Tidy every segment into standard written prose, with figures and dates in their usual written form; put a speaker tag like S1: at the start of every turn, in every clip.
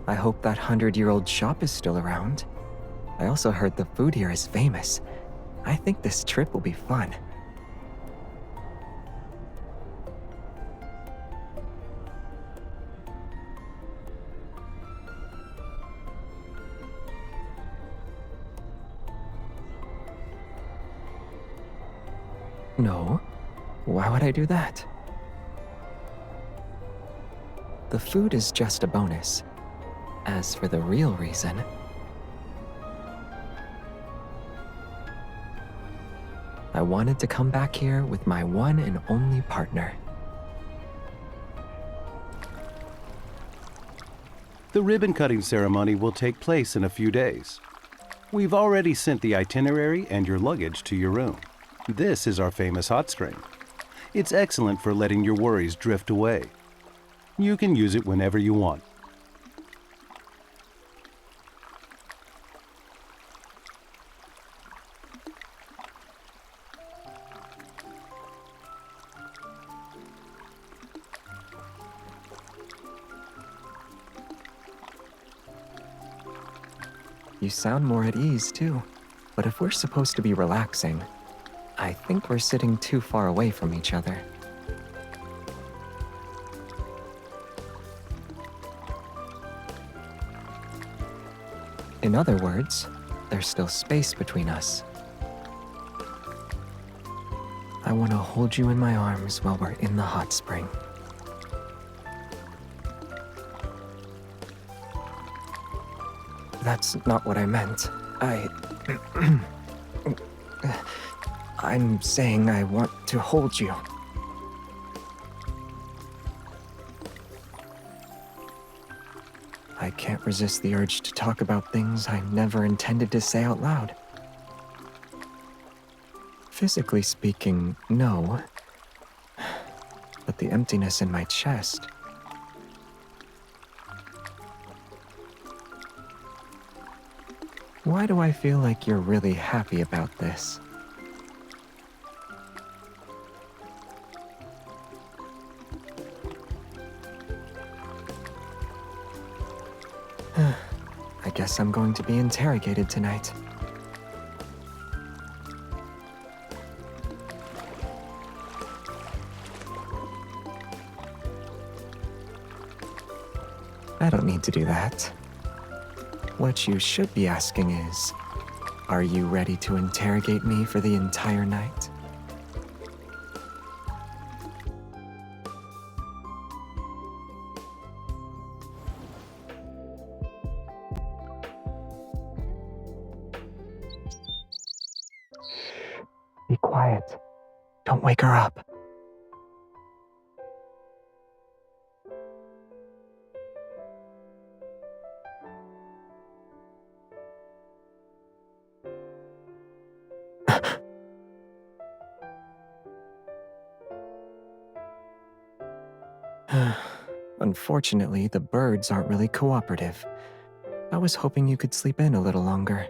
S1: I hope that 100-year-old shop is still around. I also heard the food here is famous. I think this trip will be fun. No, why would I do that? The food is just a bonus. As for the real reason, I wanted to come back here with my one and only partner.
S2: The ribbon-cutting ceremony will take place in a few days. We've already sent the itinerary and your luggage to your room. This is our famous hot spring. It's excellent for letting your worries drift away. You can use it whenever you want.
S1: You sound more at ease, too. But if we're supposed to be relaxing, I think we're sitting too far away from each other. In other words, there's still space between us. I want to hold you in my arms while we're in the hot spring. That's not what I meant. I'm saying I want to hold you. I can't resist the urge to talk about things I never intended to say out loud. Physically speaking, no. But the emptiness in my chest. Why do I feel like you're really happy about this? I guess I'm going to be interrogated tonight. I don't need to do that. What you should be asking is, are you ready to interrogate me for the entire night? Be quiet. Don't wake her up. Unfortunately, the birds aren't really cooperative. I was hoping you could sleep in a little longer.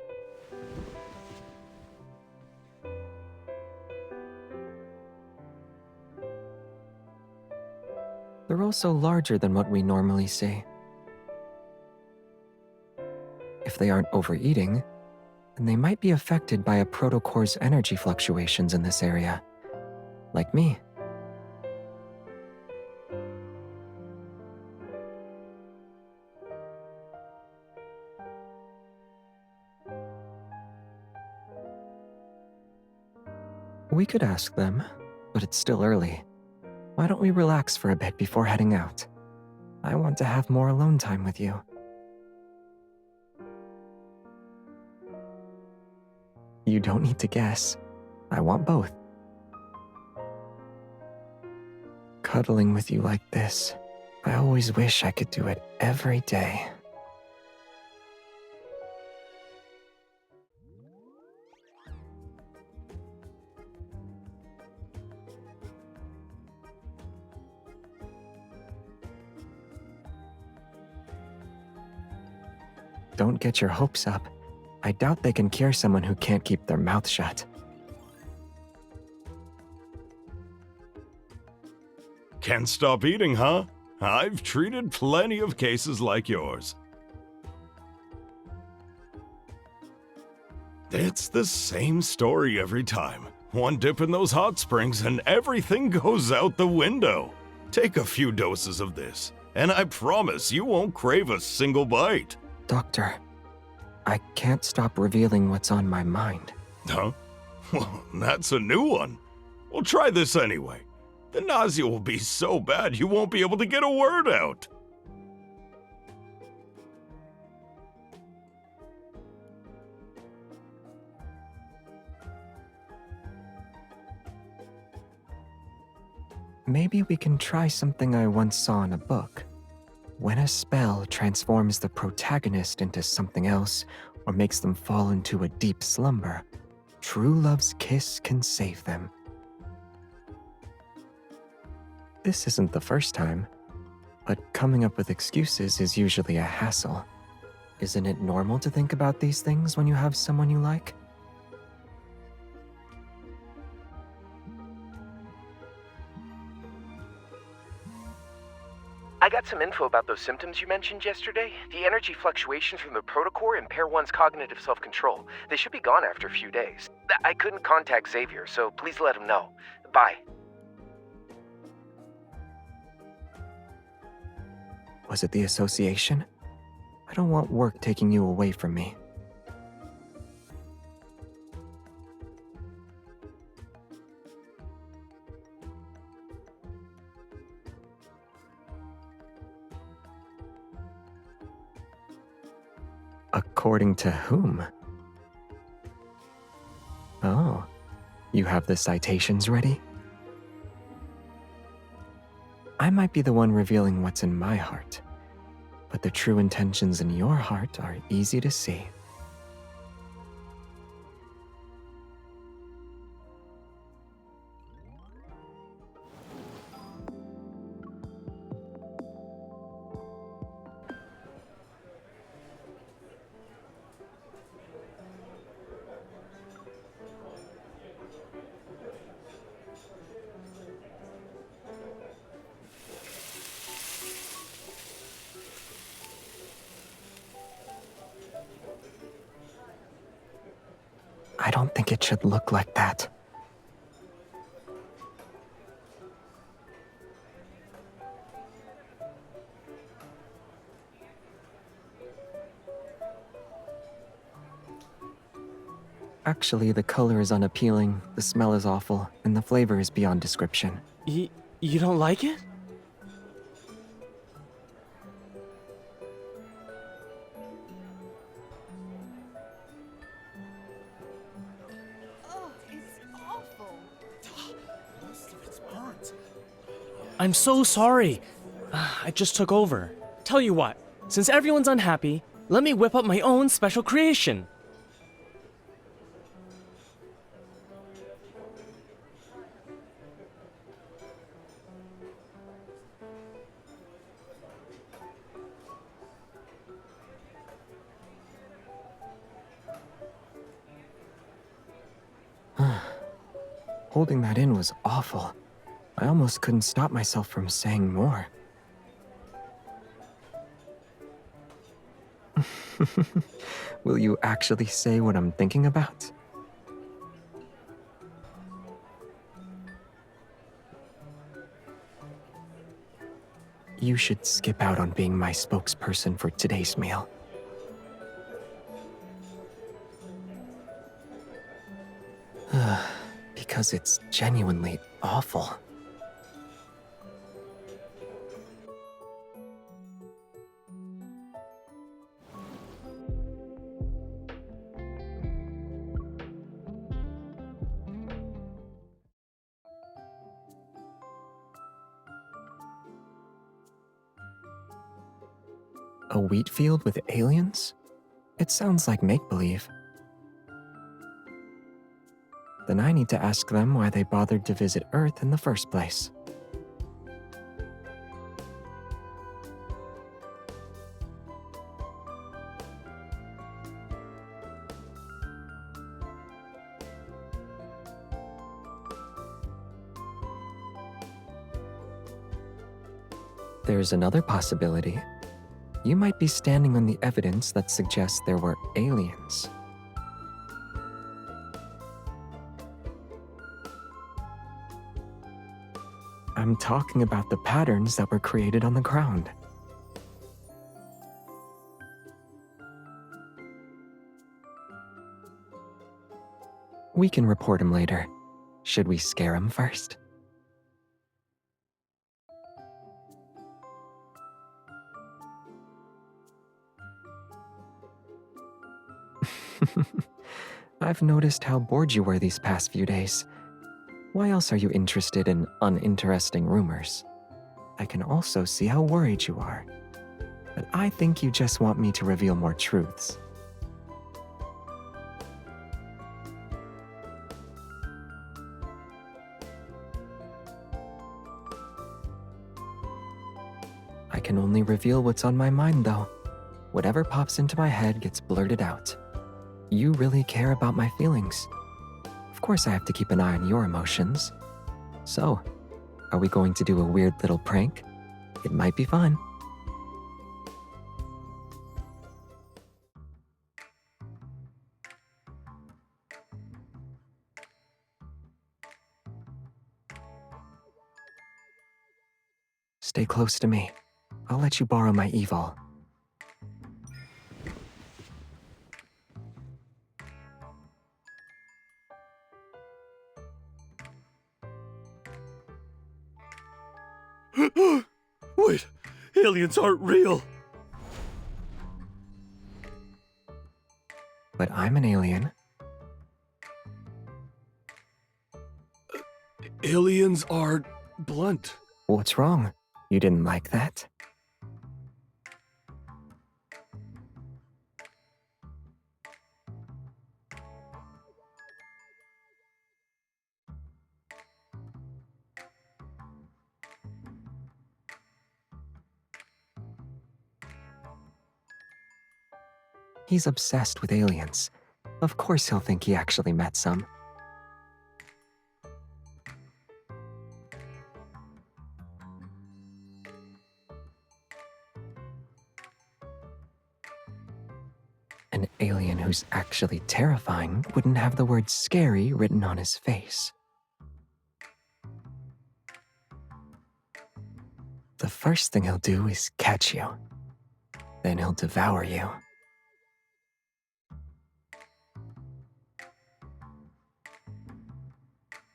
S1: They're also larger than what we normally see. If they aren't overeating, then they might be affected by a protocore's energy fluctuations in this area. Like me. We could ask them, but it's still early. Why don't we relax for a bit before heading out? I want to have more alone time with you. You don't need to guess. I want both. Cuddling with you like this, I always wish I could do it every day. Don't get your hopes up. I doubt they can cure someone who can't keep their mouth shut.
S3: Can't stop eating, huh? I've treated plenty of cases like yours. It's the same story every time. One dip in those hot springs and everything goes out the window. Take a few doses of this, and I promise you won't crave a single bite.
S1: Doctor, I can't stop revealing what's on my mind.
S3: Huh? Well, that's a new one. Well, try this anyway. The nausea will be so bad you won't be able to get a word out.
S1: Maybe we can try something I once saw in a book. When a spell transforms the protagonist into something else or makes them fall into a deep slumber, true love's kiss can save them. This isn't the first time, but coming up with excuses is usually a hassle. Isn't it normal to think about these things when you have someone you like?
S4: I got some info about those symptoms you mentioned yesterday. The energy fluctuations from the protocore impair one's cognitive self-control. They should be gone after a few days. I couldn't contact Xavier, so please let him know. Bye.
S1: Was it the association? I don't want work taking you away from me. According to whom? Oh, you have the citations ready? I might be the one revealing what's in my heart, but the true intentions in your heart are easy to see. I don't think it should look like that. Actually, the color is unappealing, the smell is awful, and the flavor is beyond description.
S5: You don't like it?
S6: Oh, it's awful.
S7: Most of it's burnt.
S5: I'm so sorry. I just took over. Tell you what, since everyone's unhappy, let me whip up my own special creation.
S1: Holding that in was awful. I almost couldn't stop myself from saying more. Will you actually say what I'm thinking about? You should skip out on being my spokesperson for today's meal. Because it's genuinely awful. A wheat field with aliens? It sounds like make-believe. Then I need to ask them why they bothered to visit Earth in the first place. There's another possibility. You might be standing on the evidence that suggests there were aliens. I'm talking about the patterns that were created on the ground. We can report him later. Should we scare him first? I've noticed how bored you were these past few days. Why else are you interested in uninteresting rumors? I can also see how worried you are. But I think you just want me to reveal more truths. I can only reveal what's on my mind, though. Whatever pops into my head gets blurted out. You really care about my feelings. Of course I have to keep an eye on your emotions. So, are we going to do a weird little prank? It might be fun. Stay close to me. I'll let you borrow my evil.
S7: Wait, aliens aren't real.
S1: But I'm an alien.
S7: Aliens are blunt.
S1: What's wrong? You didn't like that? He's obsessed with aliens. Of course he'll think he actually met some. An alien who's actually terrifying wouldn't have the word scary written on his face. The first thing he'll do is catch you. Then he'll devour you.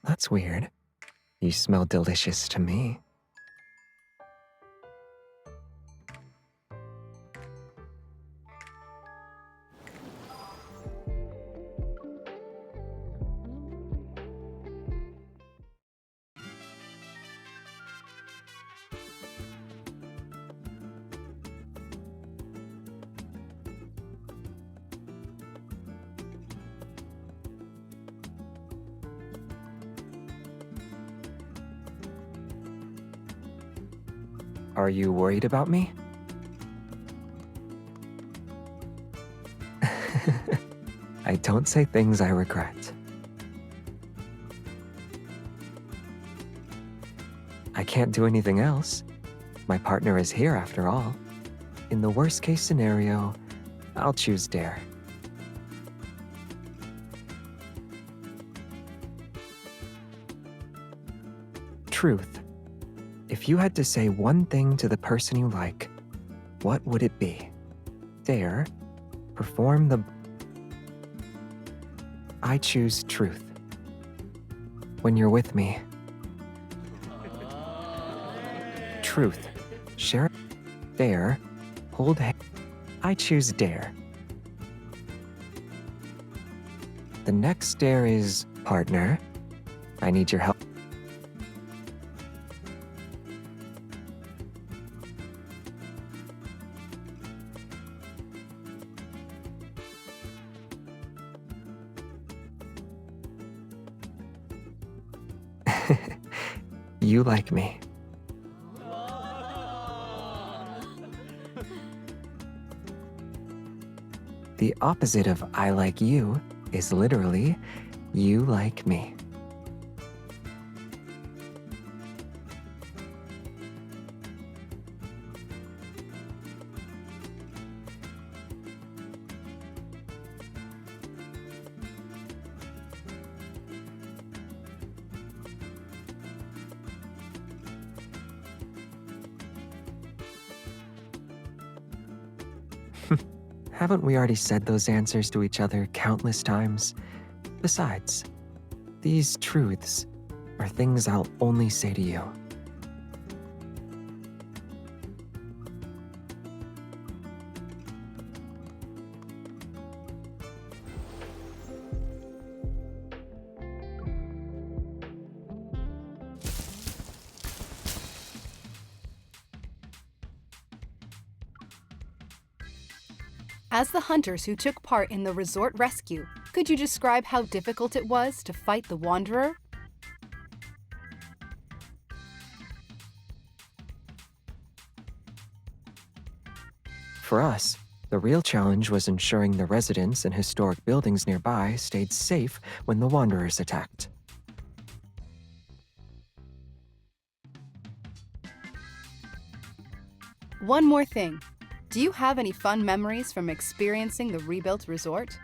S1: That's weird. You smell delicious to me. Are you worried about me? I don't say things I regret. I can't do anything else. My partner is here after all. In the worst case scenario, I'll choose dare. Truth. If you had to say one thing to the person you like, what would it be? Dare. Perform the... I choose truth. When you're with me. Truth. Share. Dare. Hold hand. I choose dare. The next dare is partner. I need your help. You like me. The opposite of I like you is literally you like me. Haven't we already said those answers to each other countless times? Besides, these truths are things I'll only say to you.
S6: As the hunters who took part in the resort rescue, could you describe how difficult it was to fight the Wanderer?
S1: For us, the real challenge was ensuring the residents and historic buildings nearby stayed safe when the Wanderers attacked.
S6: One more thing. Do you have any fun memories from experiencing the rebuilt resort?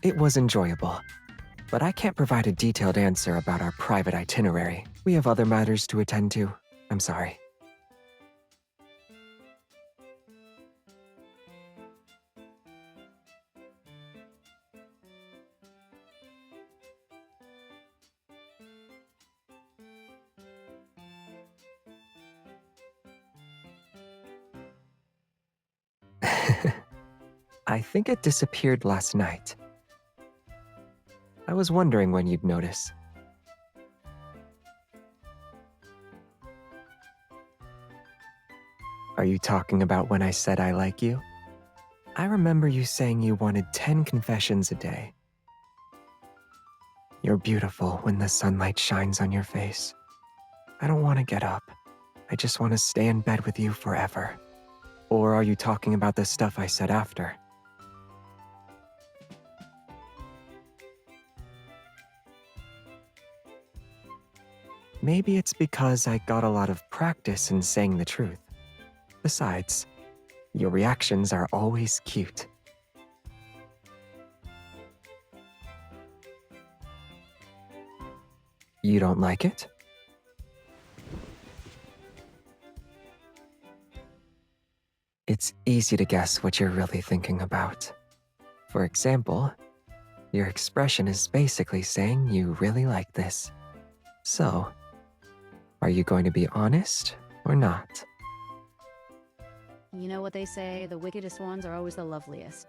S1: It was enjoyable, but I can't provide a detailed answer about our private itinerary. We have other matters to attend to. I'm sorry. I think it disappeared last night. I was wondering when you'd notice. Are you talking about when I said I like you? I remember you saying you wanted 10 confessions a day. You're beautiful when the sunlight shines on your face. I don't want to get up. I just want to stay in bed with you forever. Or are you talking about the stuff I said after? Maybe it's because I got a lot of practice in saying the truth. Besides, your reactions are always cute. You don't like it? It's easy to guess what you're really thinking about. For example, your expression is basically saying you really like this. So, are you going to be honest or not?
S8: You know what they say, the wickedest ones are always the loveliest.